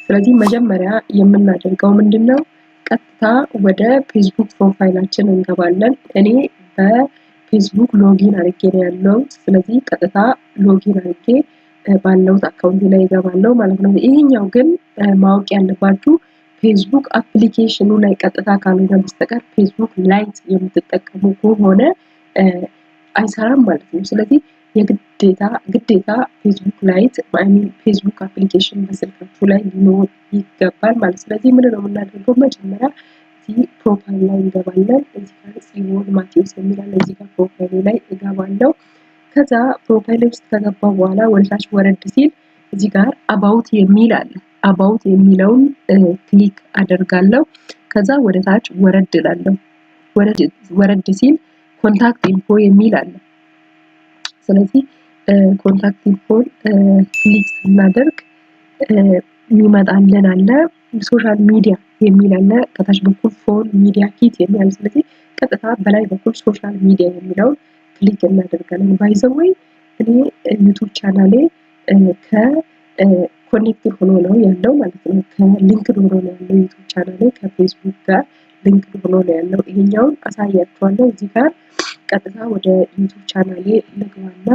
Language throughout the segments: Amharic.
ስለዚህ መጀመሪያ የምናደርገው ምንድነው? ቀጥታ ወደ ፌስቡክ ፕሮፋይላችን እንገባለን። እኔ በፌስቡክ ሎጊን አድርጌ ነው ያለው። ስለዚህ ቀጥታ ሎጊን አድርጌ ባለውት አካውንት ላይ እገባለሁ ማለት ነው። ይሄኛው ግን ማወቅ ያለባችሁ ፌስቡክ አፕሊኬሽኑ ላይ ቀጥታ ካልሆነ በስተቀር ፌስቡክ ላይት የምትጠቀሙ ከሆነ አይሰራም ማለት ነው። ስለዚህ ግዴታ ፌስቡክ ላይት ፌስቡክ አፕሊኬሽን በስልካችሁ ላይ ሊኖር ይገባል ማለት ነው። ስለዚህ ምንድነው የምናደርገው? መጀመሪያ እዚህ ፕሮፋይል ላይ እንገባለን። እዚህ ጋር ጽዮን ማቴዎስ የሚላል እዚህ ጋር ፕሮፋይል ላይ እገባለሁ። ከዛ ፕሮፋይል ውስጥ ከገባው በኋላ ወደታች ወረድ ሲል እዚህ ጋር አባውት የሚል አለ። አባውት የሚለውን ክሊክ አደርጋለሁ። ከዛ ወደታች ወረድ እላለሁ። ወረድ ሲል ኮንታክት ኢንፎ የሚል አለ። ስለዚህ ኮንታክት ኢንፎን ክሊክ ስናደርግ የሚመጣልን አለ። ሶሻል ሚዲያ የሚል አለ። ከታች በኩል ፎን ሚዲያ ኪት የሚል። ስለዚህ ቀጥታ በላይ በኩል ሶሻል ሚዲያ የሚለውን ክሊክ እናደርጋለን። ባይ ዘ ዌይ እኔ ዩቲዩብ ቻናሌ ኮኔክትድ ሆኖ ነው ያለው ማለት ነው። ከሊንክድ ሆኖ ነው ያለው ዩቲዩብ ቻናሌ ከፌስቡክ ጋር ሊንክድ ሆኖ ነው ያለው። ይሄኛውን አሳያችኋለሁ። እዚህ ጋር ቀጥታ ወደ ዩቲዩብ ቻናሌ ልግባና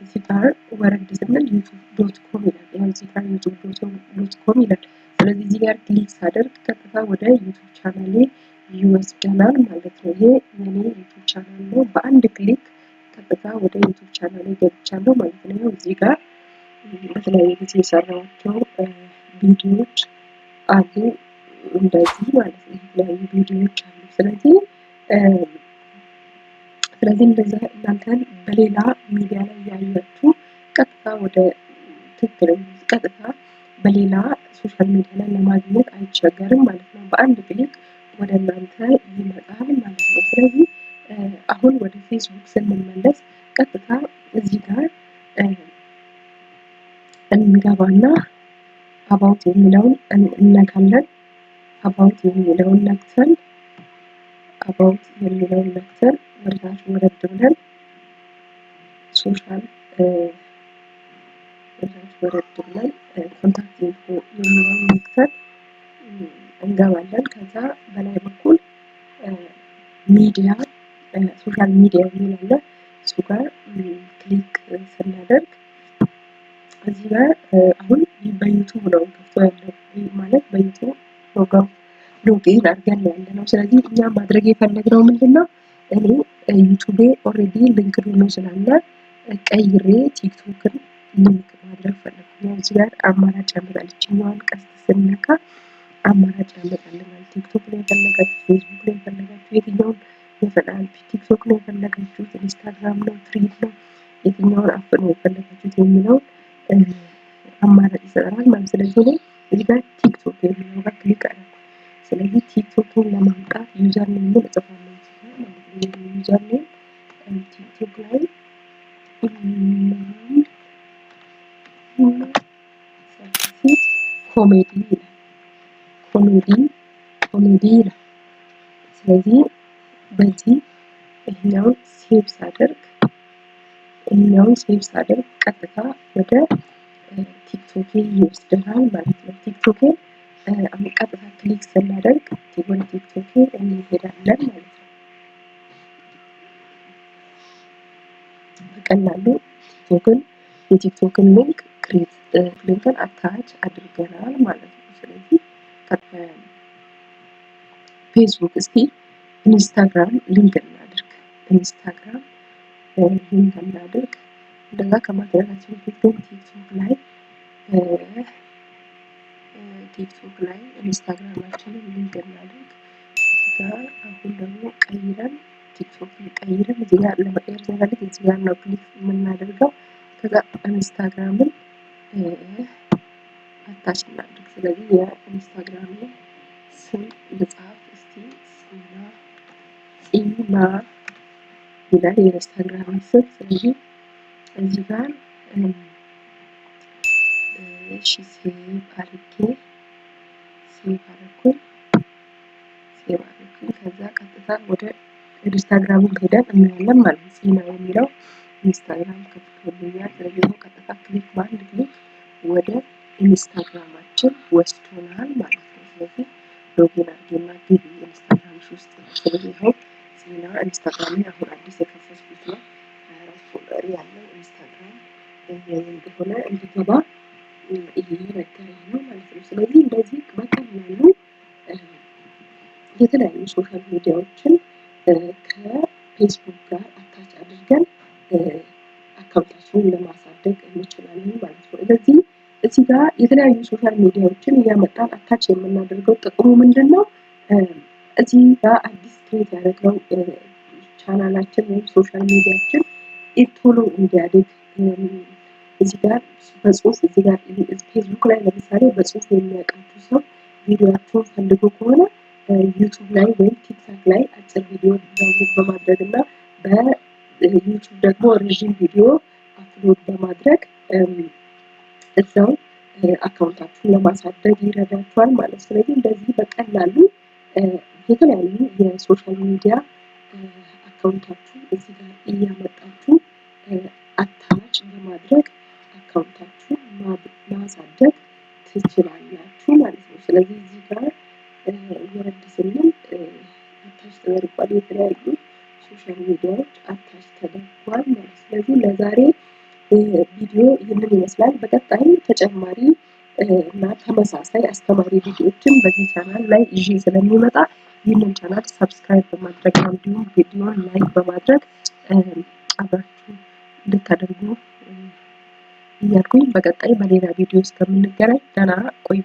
እዚህ ጋር ወረድ ስንል youtube.com ይላል። ያው እዚህ ጋር youtube.com ይላል። ስለዚህ እዚህ ጋር ክሊክ ሳደርግ ቀጥታ ወደ ዩቲዩብ ቻናሌ ይወስደናል ማለት ነው። ይሄ የኔ ዩቲዩብ ቻናል ነው። በአንድ ክሊክ ቀጥታ ወደ ዩቲዩብ ቻናሌ ገብቻለሁ ማለት ነው። እዚህ ጋር በተለያየ ጊዜ የሰራኋቸው ቪዲዮዎች አሉ እንደዚህ ማለት ነው። የተለያዩ ቪዲዮዎች አሉ። ስለዚህ እንደዛ እናንተን በሌላ ሚዲያ ላይ ያያችሁ ቀጥታ ወደ ቀጥታ በሌላ ሶሻል ሚዲያ ላይ ለማግኘት አይቸገርም ማለት ነው። በአንድ ክሊክ ወደ እናንተ ይመጣል ማለት ነው። ስለዚህ አሁን ወደ ፌስቡክ ስንመለስ ቀጥታ እዚህ ጋር እንገባና አባውት የሚለውን እንነካለን። አባውት የሚለውን ነክተን ወደታች ወረድ ብለን ኮንታክት ኢንፎ የሚለውን ነክተን እንገባለን። ከዛ በላይ በኩል ሚዲያ ሶሻል ሚዲያ የሚል አለ። እሱ ጋር ክሊክ ስናደርግ እዚህ ጋር አሁን በዩቲዩብ ነው ከፍቶ ያለው ማለት በዩቲዩብ ፕሮግራም ሎጊን አድርገን ያለነው። ስለዚህ እኛ ማድረግ የፈለግነው ምንድነው? እኔ ዩቲዩቤ ኦሬዲ ሊንክድ ሆኖ ስላለ ቀይሬ ቲክቶክን ሊንክ ማድረግ ፈለግኩኝ። እዚህ ጋር አማራጭ ያመጣል። እችኛዋን ቀስት ስነካ አማራጭ ያመጣልናል። ቲክቶክ ላይ የፈለጋችሁ፣ ፌስቡክ ላይ የፈለጋችሁ የትኛውን ይፈላል። ቲክቶክ ላይ የፈለጋችሁት፣ ኢንስታግራም ነው፣ ትሬድ ነው፣ የትኛውን አፕ ነው የፈለጋችሁት የሚለውን አማራጭ ይሰጠናል ማለት። ስለዚህ እዚህ ጋር ቲክቶክ የሚለው ጋር ክሊክ አደረኩ። ስለዚህ ቲክቶክን ለማምጣት ዩዘር ኔም እጽፋለሁ ማለት ነው። ዩዘር ኔም ቲክቶክ ላይ ኮሜዲ ይላል። ስለዚህ በዚህ ይሄኛውን ሴቭ ሳደርግ ቀጥታ ወደ ቲክቶክ ይወስደናል ማለት ነው። ቲክቶክን ቀጥታ ክሊክ ስናደርግ ወደ ቲክቶክ እንሄዳለን ማለት ነው። በቀላሉ የቲክቶክን ሊንክን አታች አድርገናል ማለት ነው። ስለዚህ ፌስቡክ እስቲ ኢንስታግራም ሊንክ እናድርግ። እንደዛ ከማድረጋችን በፊት ግን ቲክቶክ ላይ ኢንስታግራማችንን ሊንክ እናድርግ። ጋር አሁን ደግሞ ቲክቶክን ቀይረን እዚህ ጋር ለመቀየር ስንፈልግ እዚህ ጋር ነው ክሊክ የምናደርገው። ከዛ ኢንስታግራምን አታች እናድርግ። ስለዚህ የኢንስታግራምን ስም ልጻፍ እስቲ ፂማ ይላል የኢንስታግራም ስም። ስለዚህ እዚህ ጋር ሴቭ አድርኩኝ። ከዛ ቀጥታ ወደ ኢንስታግራም ሄደን እናያለን ማለት ነው። ፂማ የሚለው ኢንስታግራም ከፍቶልኛል። ስለዚህ ቀጥታ ክሊክ በአንድ ክሊክ ወደ ኢንስታግራማችን ወስዶናል ማለት ነው። ስለዚህ ሎጊን አድርጌና ግቢ ኢንስታግራምሽ ውስጥ። ስለዚህ ይኸው ዜና ኢንስታግራም ላይ አሁን አዲስ የከፈትኩት ነው። 24 ፎሎወር ያለው ኢንስታግራም እንደሆነ እንድገባ እየነገረኝ ነው ማለት ነው። ስለዚህ እንደዚህ በቀላሉ የተለያዩ ሶሻል ሚዲያዎችን ከፌስቡክ ጋር አታች አድርገን አካውንታችንን ለማሳደግ እንችላለን ማለት ነው። ስለዚህ እዚህ ጋር የተለያዩ ሶሻል ሚዲያዎችን እያመጣን አታች የምናደርገው ጥቅሙ ምንድነው? እዚህ ጋር አዲስ ክሬት ያደረግነው ቻናላችን ወይም ሶሻል ሚዲያችን ቶሎ እንዲያድግ እዚህ ጋር በጽሁፍ እዚህ ጋር ፌስቡክ ላይ ለምሳሌ በጽሁፍ የሚያውቃችሁ ሰው ቪዲዮአችሁን ፈልጎ ከሆነ ዩቲዩብ ላይ ወይም ቲክቶክ ላይ አጭር ቪዲዮ ዳውንሎድ በማድረግ እና በዩቲዩብ ደግሞ ረዥም ቪዲዮ አፕሎድ በማድረግ እዛው አካውንታችሁን ለማሳደግ ይረዳችኋል ማለት ነው። ስለዚህ እንደዚህ በቀላሉ የተለያዩ የሶሻል ሚዲያ አካውንታችሁ እዚህ ጋር እያመጣችሁ አታች በማድረግ አካውንታችሁን ማሳደግ ትችላላችሁ ማለት ነው። ስለዚህ እዚህ ጋር ወረድ ስንል አታች ተደርጓል፣ የተለያዩ ሶሻል ሚዲያዎች አታች ተደርጓል ማለት ነው። ስለዚህ ለዛሬ ቪዲዮ ይህንን ይመስላል። በቀጣይ ተጨማሪ እና ተመሳሳይ አስተማሪ ቪዲዮዎችን በዚህ ቻናል ላይ ይዤ ስለሚመጣ ይህንን ቻናል ሰብስክራይብ በማድረግ እንዲሁም ቪዲዮን ላይክ በማድረግ አብራችሁ እንድታደርጉ እያልኩኝ በቀጣይ በሌላ ቪዲዮ እስከምንገናኝ ደህና ቆዩ።